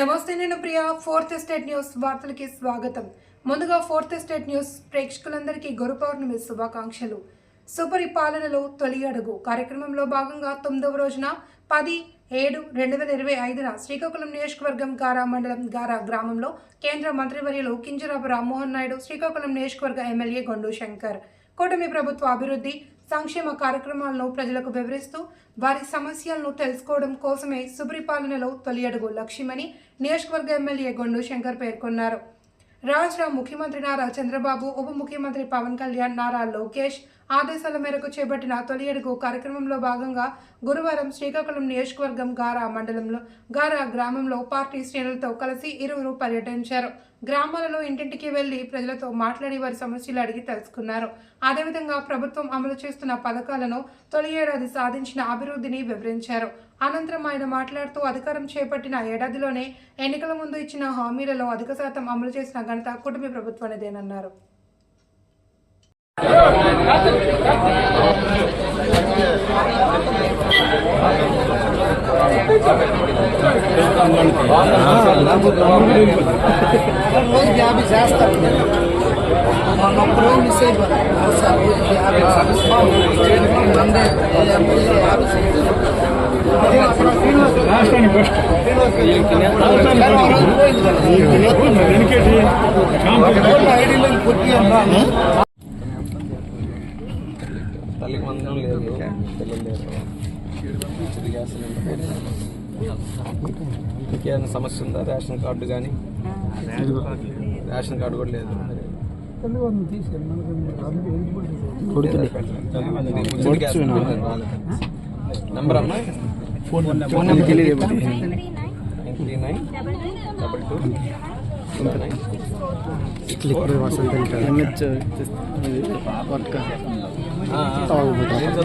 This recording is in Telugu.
నమస్తే, నేను ప్రియా. ఫోర్త్ ఎస్టేట్ న్యూస్ వార్తలకి స్వాగతం. ముందుగా ఫోర్త్ ఎస్టేట్ న్యూస్ ప్రేక్షకులందరికీ గురు పౌర్ణమి శుభాకాంక్షలు. సుపరిపాలనలో తొలి అడుగు కార్యక్రమంలో భాగంగా 9వ రోజున 10/7/2025 శ్రీకాకుళం నియోజకవర్గం గారా మండలం గారా గ్రామంలో కేంద్ర మంత్రివర్యులు కింజరాపు రామ్మోహన్ నాయుడు, శ్రీకాకుళం నియోజకవర్గ ఎమ్మెల్యే గొండు శంకర్ కూటమి ప్రభుత్వ అభివృద్ధి సంక్షేమ కార్యక్రమాలను ప్రజలకు వివరిస్తూ వారి సమస్యలను తెలుసుకోవడం కోసమే సుపరిపాలనలో తొలి అడుగు లక్ష్యమని నియోజకవర్గ ఎమ్మెల్యే గొండు శంకర్ పేర్కొన్నారు. రాష్ట్ర ముఖ్యమంత్రి నారా చంద్రబాబు, ఉప ముఖ్యమంత్రి పవన్ కళ్యాణ్, నారా లోకేష్ ఆదేశాల మేరకు చేపట్టిన తొలి అడుగు కార్యక్రమంలో భాగంగా గురువారం శ్రీకాకుళం నియోజకవర్గం గారా మండలంలో గారా గ్రామంలో పార్టీ శ్రేణులతో కలిసి ఇరువురు పర్యటించారు. గ్రామాలలో ఇంటింటికి వెళ్లి ప్రజలతో మాట్లాడి వారి సమస్యలు అడిగి తెలుసుకున్నారు. అదేవిధంగా ప్రభుత్వం అమలు చేస్తున్న పథకాలను, తొలి ఏడాది సాధించిన అభివృద్ధిని వివరించారు. అనంతరం ఆయన మాట్లాడుతూ అధికారం చేపట్టిన ఏడాదిలోనే ఎన్నికల ముందు ఇచ్చిన హామీలలో అధిక శాతం అమలు చేసిన ఘనత కూటమి ప్రభుత్వానిదేనన్నారు. తల్లికి మందం లేదు, పిల్లలు లేరు, ఇంకేమైనా సమస్య ఉందా? రేషన్ కార్డు కానీ రేషన్ కార్డు కూడా లేదు. నెంబర్ అమ్మా, ఫోన్ నెంబర్ తెలియదు. 9922